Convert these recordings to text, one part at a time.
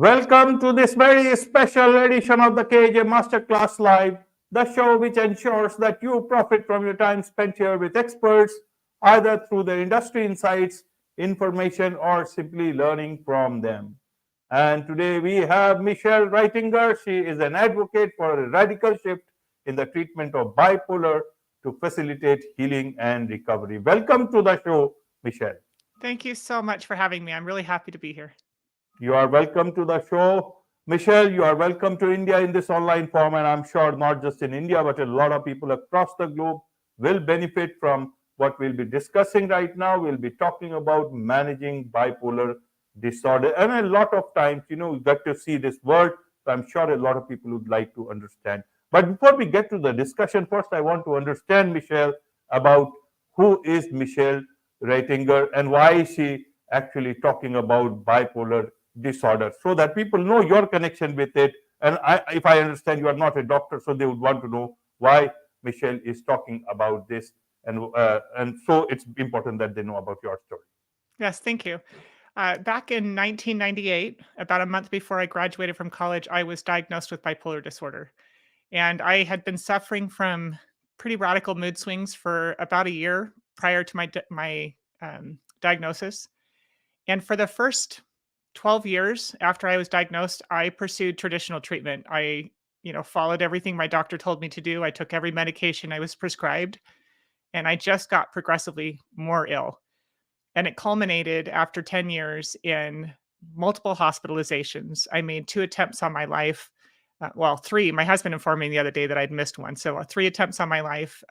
Welcome to this very special edition of the KAJ Masterclass Live, the show which ensures that you profit from your time spent here with experts, either through their industry insights, information, or simply learning from them. And today we have Michelle Reittinger. She is an advocate for a radical shift in the treatment of bipolar to facilitate healing and recovery. Welcome to the show, Michelle. Thank you so much for having me. I'm really happy to be here. You are welcome to the show. Michelle, you are welcome to India in this online form, and I'm sure not just in India, but a lot of people across the globe will benefit from what we'll be discussing right now. We'll be talking about managing bipolar disorder. And a lot of times, we get to see this word, so I'm sure a lot of people would like to understand. But before we get to the discussion, first I want to understand, Michelle, about who is Michelle Reittinger and why is she actually talking about bipolar disorder, so that people know your connection with it. And if I understand, you are not a doctor, so they would want to know why Michelle is talking about this, and so it's important that they know about your story. Yes, thank you. Back in 1998, about a month before I graduated from college, I was diagnosed with bipolar disorder. And I had been suffering from pretty radical mood swings for about a year prior to my diagnosis. And for the first 12 years after I was diagnosed, I pursued traditional treatment. I, followed everything my doctor told me to do. I took every medication I was prescribed, and I just got progressively more ill. And it culminated after 10 years in multiple hospitalizations. I made 2 attempts on my life. Well, 3. My husband informed me the other day that I'd missed one. So 3 attempts on my life.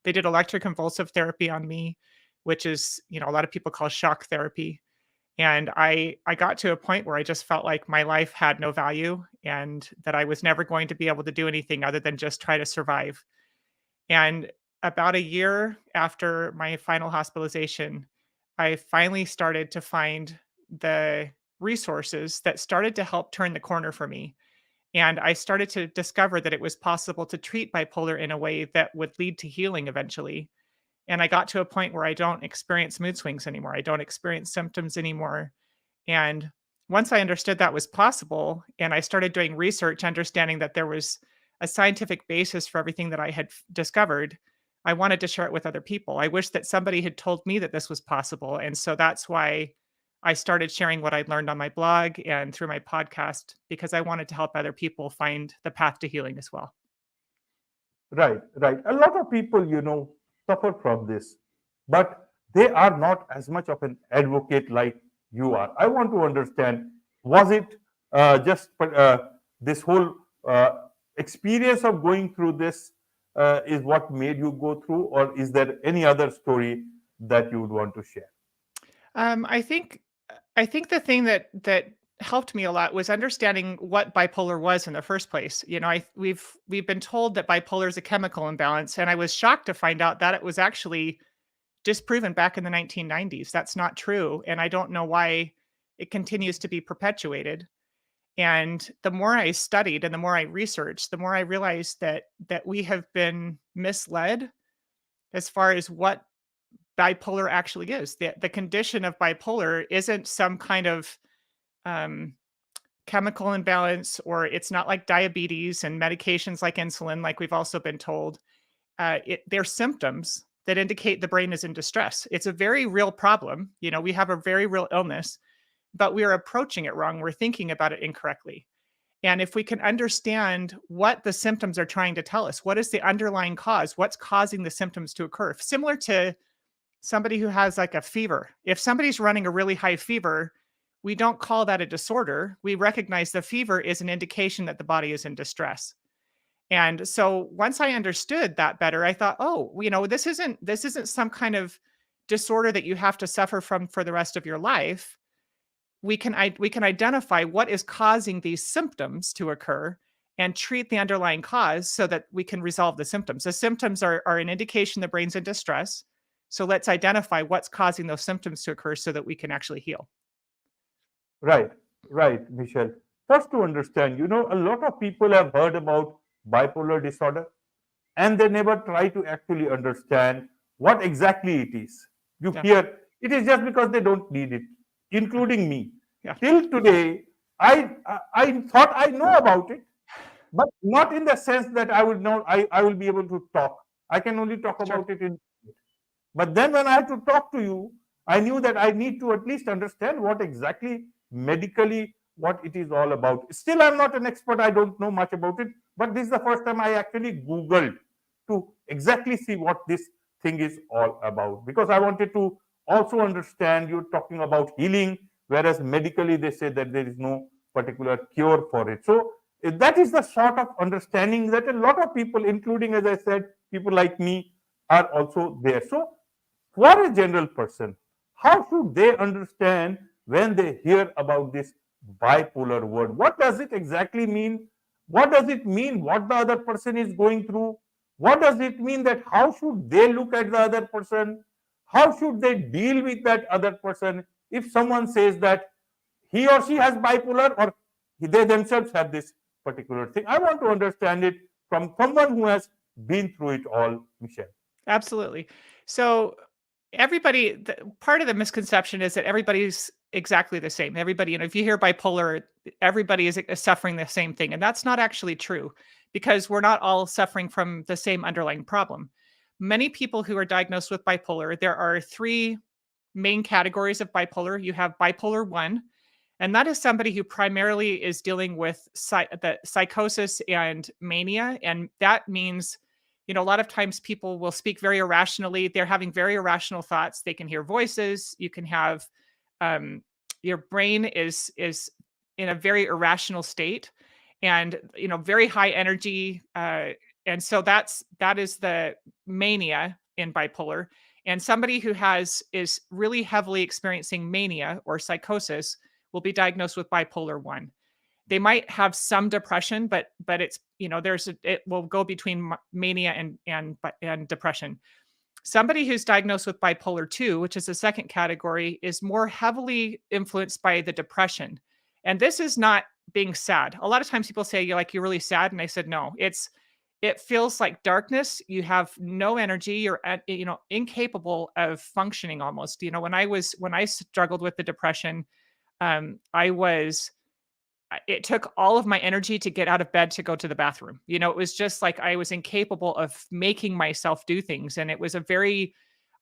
They did electroconvulsive therapy on me, which is, a lot of people call shock therapy. And I got to a point where I just felt like my life had no value and that I was never going to be able to do anything other than just try to survive. And about a year after my final hospitalization, I finally started to find the resources that started to help turn the corner for me. And I started to discover that it was possible to treat bipolar in a way that would lead to healing eventually. And I got to a point where I don't experience mood swings anymore. I don't experience symptoms anymore. And once I understood that was possible, and I started doing research, understanding that there was a scientific basis for everything that I had discovered, I wanted to share it with other people. I wish that somebody had told me that this was possible. And so that's why I started sharing what I'd learned on my blog and through my podcast, because I wanted to help other people find the path to healing as well. Right, right. A lot of people, suffer from this, but they are not as much of an advocate like you are. I want to understand, was it just this whole experience of going through this is what made you go through, or is there any other story that you would want to share? I think the thing that helped me a lot was understanding what bipolar was in the first place. We've been told that bipolar is a chemical imbalance, and I was shocked to find out that it was actually disproven back in the 1990s. That's not true, and I don't know why it continues to be perpetuated. And the more I studied and the more I researched, the more I realized that we have been misled as far as what bipolar actually is. The condition of bipolar isn't some kind of um, chemical imbalance, or it's not like diabetes and medications like insulin, like we've also been told. They're symptoms that indicate the brain is in distress. It's a very real problem. We have a very real illness, but we're approaching it wrong. We're thinking about it incorrectly. And if we can understand what the symptoms are trying to tell us, what is the underlying cause? What's causing the symptoms to occur? Similar to somebody who has like a fever. If somebody's running a really high fever, we don't call that a disorder. We recognize the fever is an indication that the body is in distress. And so once I understood that better, I thought, oh, this isn't some kind of disorder that you have to suffer from for the rest of your life. We can identify what is causing these symptoms to occur and treat the underlying cause so that we can resolve the symptoms. The symptoms are an indication the brain's in distress. So let's identify what's causing those symptoms to occur so that we can actually heal. Right, right, Michelle. First, to understand, a lot of people have heard about bipolar disorder and they never try to actually understand what exactly it is. You Yeah. hear it is just because they don't need it, including me. Yeah. Till today, I thought I know about it, but not in the sense that I would know I will be able to talk. I can only talk Sure. about it in. But then when I had to talk to you, I knew that I need to at least understand what exactly medically what it is all about. Still, I'm not an expert. I don't know much about it. But this is the first time I actually Googled to exactly see what this thing is all about. Because I wanted to also understand you're talking about healing, whereas medically they say that there is no particular cure for it. So that is the sort of understanding that a lot of people, including, as I said, people like me, are also there. So for a general person, how should they understand when they hear about this bipolar word? What does it exactly mean? What does it mean what the other person is going through? What does it mean that how should they look at the other person? How should they deal with that other person if someone says that he or she has bipolar or they themselves have this particular thing? I want to understand it from someone who has been through it all, Michelle. Absolutely. So part of the misconception is that everybody's exactly the same. Everybody, if you hear bipolar, everybody is suffering the same thing. And that's not actually true because we're not all suffering from the same underlying problem. Many people who are diagnosed with bipolar, there are three main categories of bipolar. You have bipolar 1, and that is somebody who primarily is dealing with the psychosis and mania. And that means, a lot of times people will speak very irrationally. They're having very irrational thoughts. They can hear voices. You can have um, your brain is in a very irrational state, and very high energy. And so that is the mania in bipolar. And somebody who is really heavily experiencing mania or psychosis will be diagnosed with bipolar 1. They might have some depression, but it's, it will go between mania and depression. Somebody who's diagnosed with bipolar 2, which is the second category, is more heavily influenced by the depression. And this is not being sad. A lot of times people say you're really sad, and I said no. It feels like darkness. You have no energy. You're incapable of functioning almost. When I struggled with the depression, I was it took all of my energy to get out of bed to go to the bathroom. It was just like I was incapable of making myself do things. And it was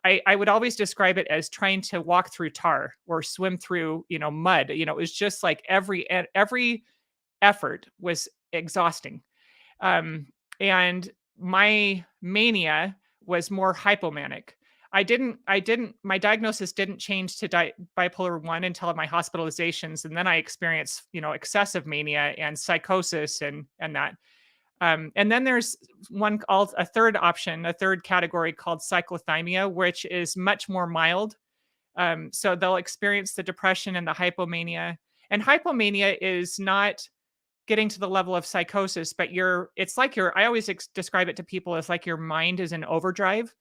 I would always describe it as trying to walk through tar or swim through, mud. It was just like every effort was exhausting. Um, and my mania was more hypomanic. My diagnosis didn't change to bipolar 1 until my hospitalizations. And then I experienced, excessive mania and psychosis and that. And then there's a third category called cyclothymia, which is much more mild. So they'll experience the depression and the hypomania. And hypomania is not getting to the level of psychosis, but I always describe it to people as like your mind is in overdrive.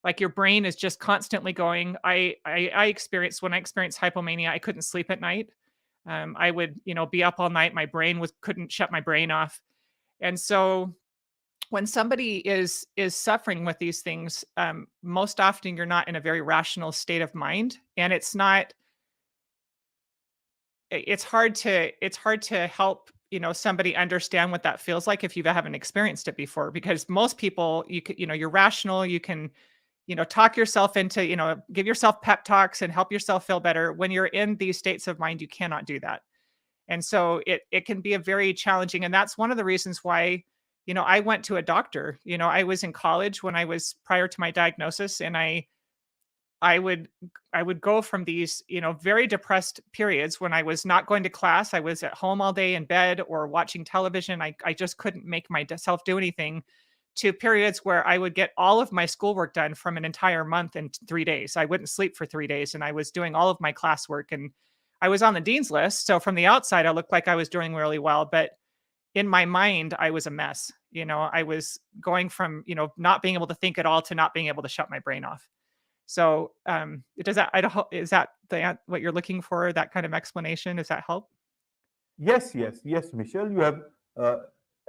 Like your brain is just constantly going. When I experienced hypomania, I couldn't sleep at night. I would, be up all night. My brain couldn't shut my brain off. And so when somebody is suffering with these things, most often you're not in a very rational state of mind, and it's hard to help somebody understand what that feels like if you haven't experienced it before, because most people you're rational, you can talk yourself into, give yourself pep talks and help yourself feel better. When you're in these states of mind, you cannot do that. And so it can be a very challenging, and that's one of the reasons why I went to a doctor. I was in college when I was prior to my diagnosis, and I would I would go from these, very depressed periods when I was not going to class. I was at home all day in bed or watching television. I just couldn't make myself do anything, to periods where I would get all of my schoolwork done from an entire month in 3 days. I wouldn't sleep for 3 days, and I was doing all of my classwork, and I was on the dean's list. So from the outside, I looked like I was doing really well, but in my mind, I was a mess. I was going from, not being able to think at all to not being able to shut my brain off. So, does that I don't is that what you're looking for, that kind of explanation? Does that help? Yes, yes, yes, Michelle, you have uh,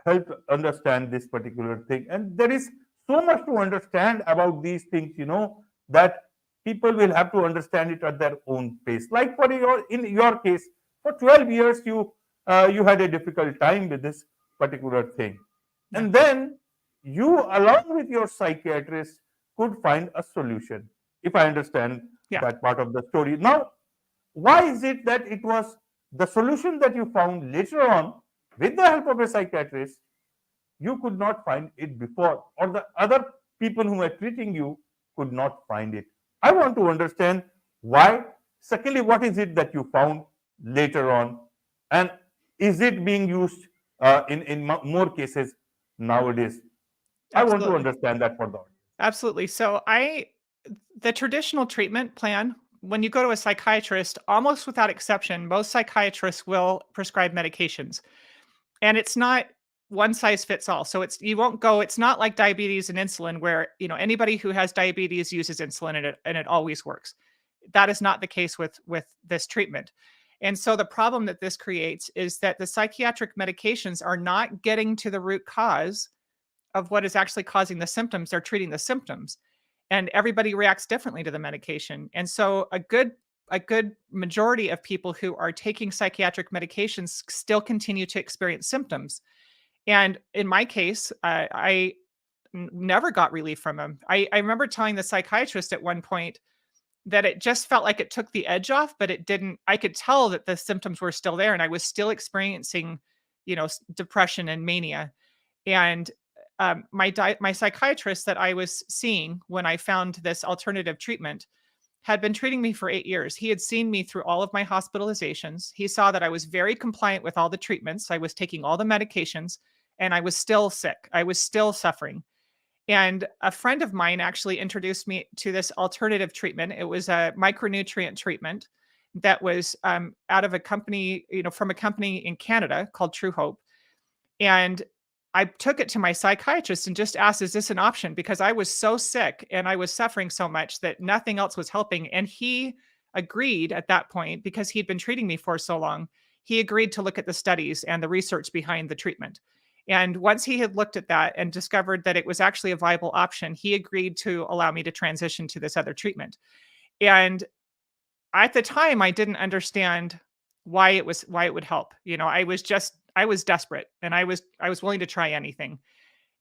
helped understand this particular thing. And there is so much to understand about these things, that people will have to understand it at their own pace. Like in your case, for 12 years, you you had a difficult time with this particular thing. Yeah. And then you, along with your psychiatrist, could find a solution, if I understand Yeah. that part of the story. Now, why is it that it was the solution that you found later on with the help of a psychiatrist, you could not find it before, or the other people who were treating you could not find it? I want to understand why. Secondly, what is it that you found later on, and is it being used in more cases nowadays? I want to Absolutely. understand that for the audience. Absolutely. So the traditional treatment plan, when you go to a psychiatrist, almost without exception, most psychiatrists will prescribe medications. And it's not one size fits all. So you won't go, it's not like diabetes and insulin where, anybody who has diabetes uses insulin and it always works. That is not the case with this treatment. And so the problem that this creates is that the psychiatric medications are not getting to the root cause of what is actually causing the symptoms. They're treating the symptoms. And everybody reacts differently to the medication. And so a good majority of people who are taking psychiatric medications still continue to experience symptoms. And in my case, never got relief from them. I remember telling the psychiatrist at one point that it just felt like it took the edge off, but it didn't. I could tell that the symptoms were still there, and I was still experiencing, depression and mania. And my psychiatrist that I was seeing when I found this alternative treatment had been treating me for 8 years. He had seen me through all of my hospitalizations. He saw that I was very compliant with all the treatments. I was taking all the medications, and I was still sick. I was still suffering. And a friend of mine actually introduced me to this alternative treatment. It was a micronutrient treatment that was out of a company, from a company in Canada called True Hope. And I took it to my psychiatrist and just asked, is this an option? Because I was so sick and I was suffering so much that nothing else was helping. And he agreed at that point, because he'd been treating me for so long, he agreed to look at the studies and the research behind the treatment. And once he had looked at that and discovered that it was actually a viable option, he agreed to allow me to transition to this other treatment. And at the time, I didn't understand why it would help. I was desperate, and I was willing to try anything.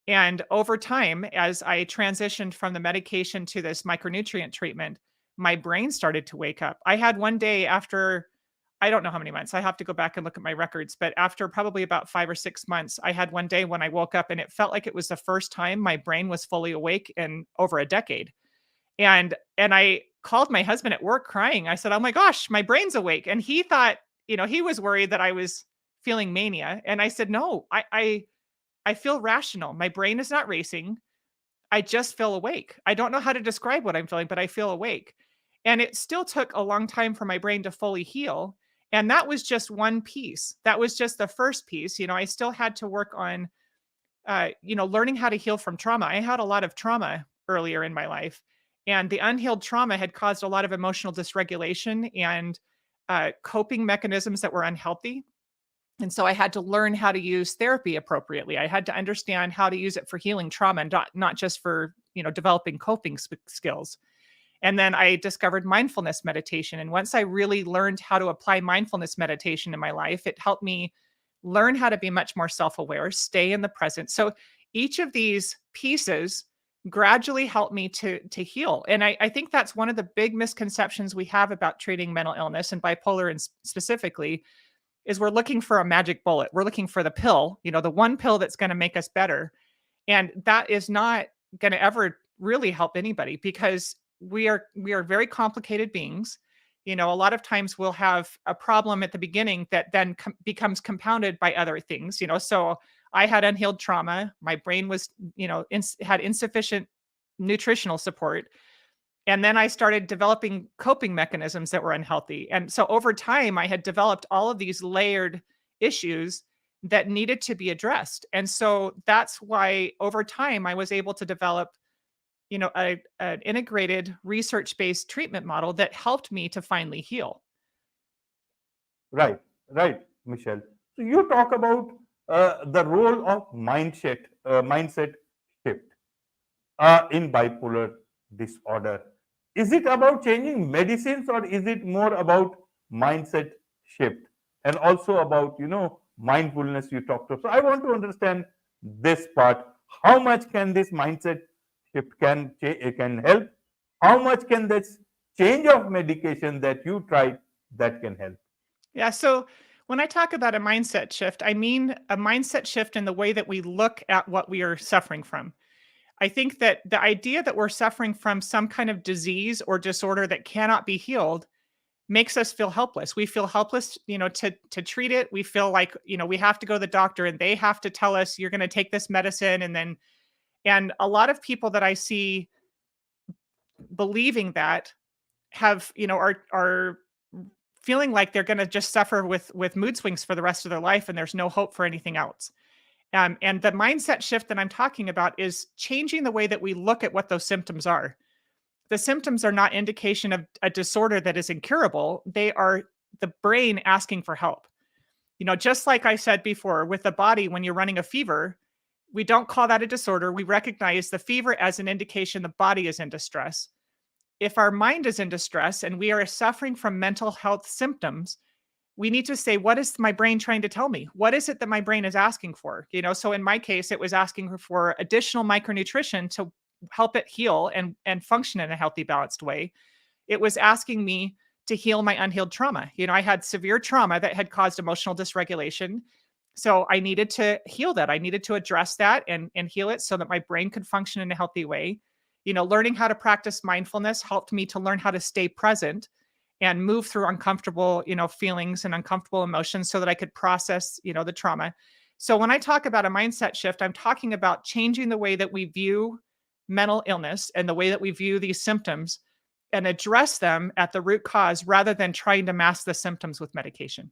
And over time, as I transitioned from the medication to this micronutrient treatment, my brain started to wake up. I had one day after, I don't know how many months. I have to go back and look at my records, but after probably about 5 or 6 months, I had one day when I woke up and it felt like it was the first time my brain was fully awake in over a decade. And I called my husband at work crying. I said, "Oh my gosh, my brain's awake." And he thought, he was worried that I was feeling mania. And I said, "No, I feel rational. My brain is not racing. I just feel awake. I don't know how to describe what I'm feeling, but I feel awake." And it still took a long time for my brain to fully heal. And that was just one piece. That was just the first piece. I still had to work on learning how to heal from trauma. I had a lot of trauma earlier in my life, and the unhealed trauma had caused a lot of emotional dysregulation and coping mechanisms that were unhealthy. And so I had to learn how to use therapy appropriately. I had to understand how to use it for healing trauma and not just for, developing coping skills. And then I discovered mindfulness meditation. And once I really learned how to apply mindfulness meditation in my life, it helped me learn how to be much more self-aware, stay in the present. So each of these pieces gradually helped me to heal. And I think that's one of the big misconceptions we have about treating mental illness and bipolar and specifically is we're looking for a magic bullet. We're looking for the pill, the one pill that's going to make us better. And that is not going to ever really help anybody because we are very complicated beings. A lot of times we'll have a problem at the beginning that then becomes compounded by other things. So I had unhealed trauma. My brain was, had insufficient nutritional support. And then I started developing coping mechanisms that were unhealthy. And so over time, I had developed all of these layered issues that needed to be addressed. And so that's why over time, I was able to develop, an integrated research-based treatment model that helped me to finally heal. Right, right, Michelle. So you talk about the role of mindset shift in bipolar disorder. Is it about changing medicines or is it more about mindset shift? and also about, mindfulness you talked about. So I want to understand this part. How much can this mindset shift can help? How much can this change of medication that you tried that can help? Yeah. So when I talk about a mindset shift, I mean a mindset shift in the way that we look at what we are suffering from. I think that the idea that we're suffering from some kind of disease or disorder that cannot be healed makes us feel helpless. We feel helpless, to treat it. We feel like, we have to go to the doctor and they have to tell us you're going to take this medicine and a lot of people that I see believing that have, are feeling like they're going to just suffer with mood swings for the rest of their life and there's no hope for anything else. And the mindset shift that I'm talking about is changing the way that we look at what those symptoms are. The symptoms are not indication of a disorder that is incurable. They are the brain asking for help. Just like I said before, with the body, when you're running a fever, we don't call that a disorder. We recognize the fever as an indication the body is in distress. If our mind is in distress and we are suffering from mental health symptoms, we need to say, what is my brain trying to tell me? What is it that my brain is asking for? So in my case, it was asking for additional micronutrition to help it heal and function in a healthy, balanced way. It was asking me to heal my unhealed trauma. I had severe trauma that had caused emotional dysregulation. So I needed to heal that. I needed to address that and heal it so that my brain could function in a healthy way. Learning how to practice mindfulness helped me to learn how to stay present and move through uncomfortable, feelings and uncomfortable emotions so that I could process, the trauma. So when I talk about a mindset shift, I'm talking about changing the way that we view mental illness and the way that we view these symptoms and address them at the root cause rather than trying to mask the symptoms with medication.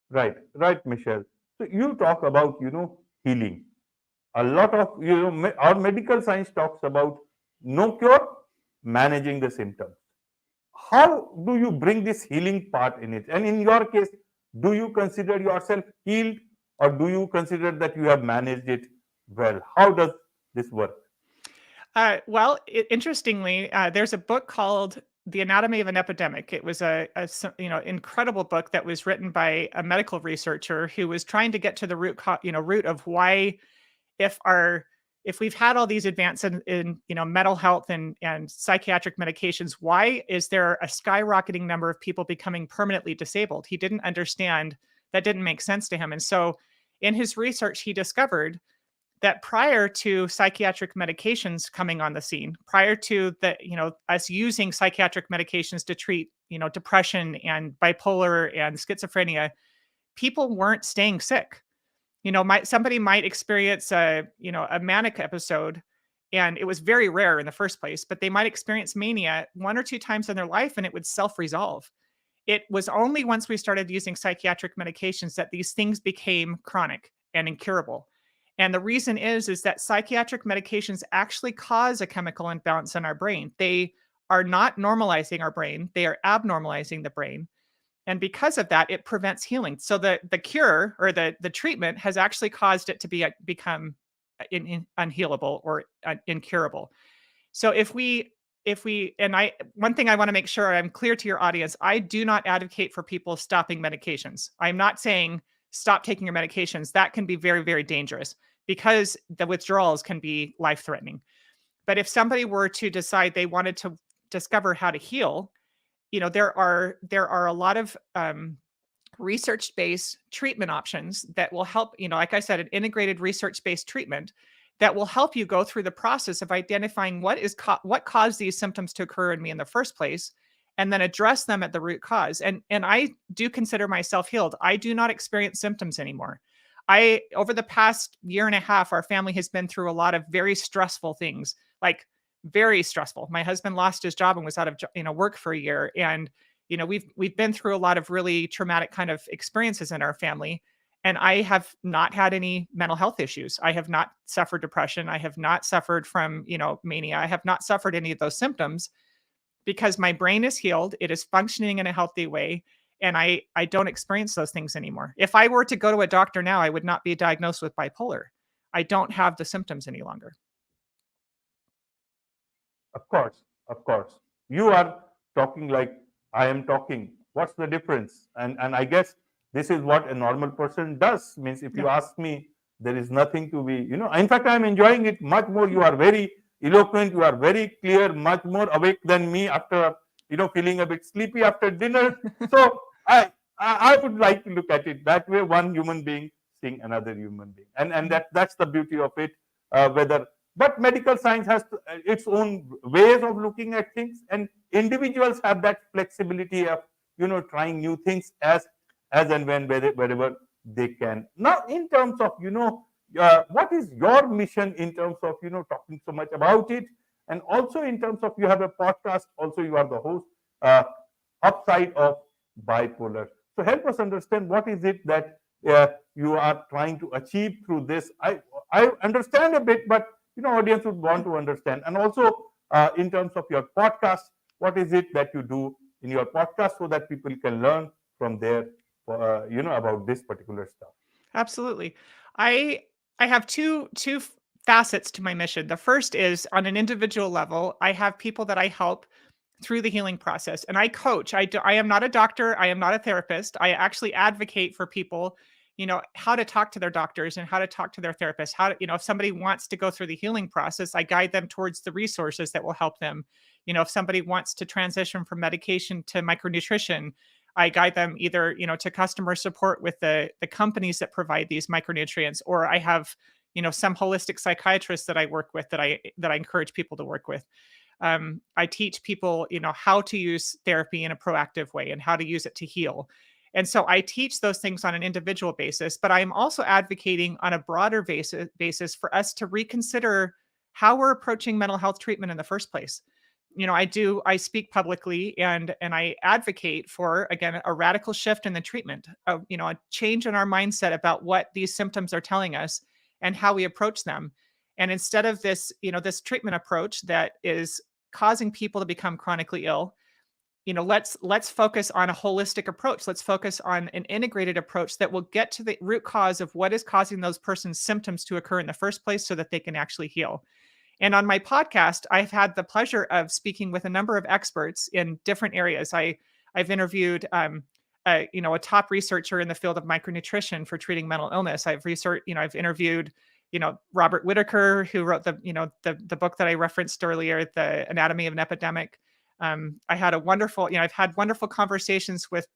Right, right, Michelle. So you talk about, healing. A lot of, our medical science talks about no cure, managing the symptoms. How do you bring this healing part in it? And in your case, do you consider yourself healed or do you consider that you have managed it well? How does this work? Well, interestingly, there's a book called The Anatomy of an Epidemic. It was incredible book that was written by a medical researcher who was trying to get to the root of why if our if we've had all these advances in mental health and psychiatric medications, why is there a skyrocketing number of people becoming permanently disabled? He didn't understand. That didn't make sense to him. And so in his research, he discovered that prior to psychiatric medications coming on the scene, prior to us using psychiatric medications to treat, depression and bipolar and schizophrenia, people weren't staying sick. Somebody might experience a manic episode and it was very rare in the first place, but they might experience mania one or two times in their life and it would self-resolve. It was only once we started using psychiatric medications that these things became chronic and incurable. And the reason is that psychiatric medications actually cause a chemical imbalance in our brain. They are not normalizing our brain, they are abnormalizing the brain. And because of that, it prevents healing. So the cure or the treatment has actually caused it to become unhealable or incurable. So if we and I one thing I want to make sure I'm clear to your audience, I do not advocate for people stopping medications. I'm not saying stop taking your medications. That can be very, very dangerous because the withdrawals can be life-threatening. But if somebody were to decide they wanted to discover how to heal, there are a lot of research-based treatment options that will help, like I said, an integrated research-based treatment that will help you go through the process of identifying what caused these symptoms to occur in me in the first place, and then address them at the root cause. And I do consider myself healed. I do not experience symptoms anymore. I Over the past year and a half, our family has been through a lot of very stressful things, like very stressful. My husband lost his job and was out of work for a year, and we've been through a lot of really traumatic kind of experiences in our family. And I have not had any mental health issues. I have not suffered depression. I have not suffered from, mania. I have not suffered any of those symptoms because my brain is healed. It is functioning in a healthy way. And I don't experience those things anymore. If I were to go to a doctor now, I would not be diagnosed with bipolar. I don't have the symptoms any longer. Of course, of course. You are talking like I am talking. What's the difference? And I guess this is what a normal person does. Means if you Yeah. ask me, there is nothing to be, in fact, I'm enjoying it much more. You are very eloquent, you are very clear, much more awake than me after, feeling a bit sleepy after dinner. So I would like to look at it that way, one human being seeing another human being. And that's the beauty of it. Whether But medical science has its own ways of looking at things, and individuals have that flexibility of trying new things as and when wherever they can. Now, in terms of what is your mission in terms of talking so much about it, and also in terms of you have a podcast, also you are the host, upside of bipolar. So help us understand what is it that you are trying to achieve through this. I understand a bit, but audience would want to understand. And also in terms of your podcast, what is it that you do in your podcast so that people can learn from there, about this particular stuff. Absolutely. I I have two facets to my mission. The first is on an individual level, I have people that I help through the healing process, and I coach. I am not a doctor, I am not a therapist. I actually advocate for people, how to talk to their doctors and how to talk to their therapists. How to, if somebody wants to go through the healing process, I guide them towards the resources that will help them. If somebody wants to transition from medication to micronutrition, I guide them either, to customer support with the companies that provide these micronutrients, or I have, some holistic psychiatrists that I work with that I encourage people to work with. I teach people, how to use therapy in a proactive way and how to use it to heal. And so I teach those things on an individual basis, but I'm also advocating on a broader basis for us to reconsider how we're approaching mental health treatment in the first place. I speak publicly and I advocate for, again, a radical shift in the treatment, a change in our mindset about what these symptoms are telling us and how we approach them. And instead of this treatment approach that is causing people to become chronically ill, let's focus on a holistic approach. Let's focus on an integrated approach that will get to the root cause of what is causing those person's symptoms to occur in the first place so that they can actually heal. And on my podcast, I've had the pleasure of speaking with a number of experts in different areas. I've interviewed a top researcher in the field of micronutrition for treating mental illness. I've interviewed Robert Whitaker, who wrote the book that I referenced earlier, The Anatomy of an Epidemic. I've had wonderful conversations with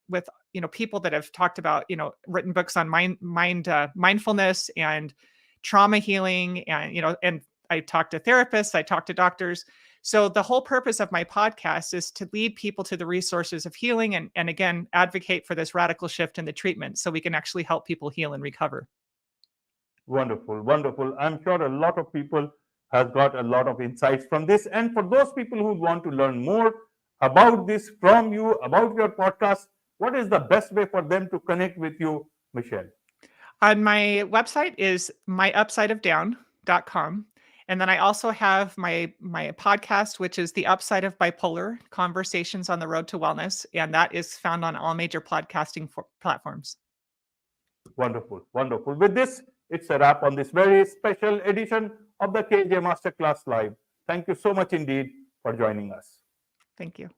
people that have talked about, written books on mindfulness and trauma healing, and I talk to therapists, I talk to doctors. So the whole purpose of my podcast is to lead people to the resources of healing and again, advocate for this radical shift in the treatment so we can actually help people heal and recover. Wonderful, wonderful. I'm sure a lot of people has got a lot of insights from this. And for those people who want to learn more about this from you, about your podcast, what is the best way for them to connect with you, Michelle? On my website is myupsideofdown.com. And then I also have my podcast, which is The Upside of Bipolar, Conversations on the Road to Wellness. And that is found on all major podcasting platforms. Wonderful, wonderful. With this, it's a wrap on this very special edition of the KAJ Masterclass Live. Thank you so much indeed for joining us. Thank you.